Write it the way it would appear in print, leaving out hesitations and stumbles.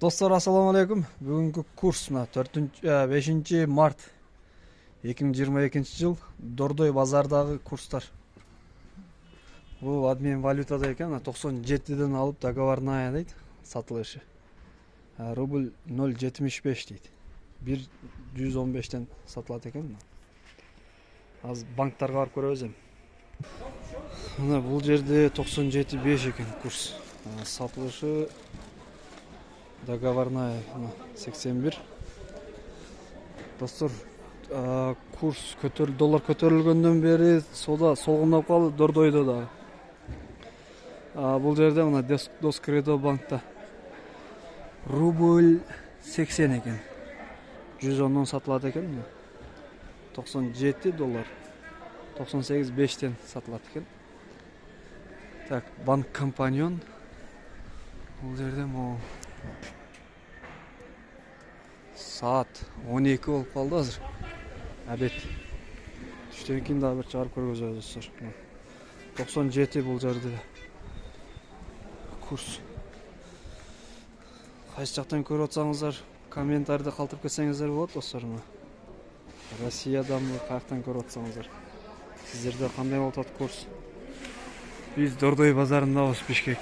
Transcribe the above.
Dostlar, assalamu alaikum. Бүгінгі курс 5 март 2022 жыл Дордой базардағы курстар. Бұл адмен валютада екен, 97-ден алып договорная дейді, сатылышы. Рубль 0.75 дейді. 115-тен сатылады екен. Аз банктарға барып көріп өзім. Бұл жерде 97.5 екен курс. Сатылышы договорная 81. Достар, курс доллар көтерілгенден бері сода солғындап қалды Дордойда да. Бұл жерде мына Доскредо банкта рубль 80 екен. 110-нан сатылады екен. 97 доллар. 98.5-тен сатылады екен. Так, банк компаньон. Бұл жерде бұл saat 12 болып қалды азыр. Әбет. Түштен кейін да бір шығарып көргізеді достар. 97 бұл жерде курс. Қайсы жақтан көріп отсаңыздар, комментарийді қалтырып кетсеңіздер болады достар. Россиядан ба, қаяқтан көріп отсаңыздар. Сіздерде қандай болып жатыр курс? Біз Дордой базарында осы Бишкек.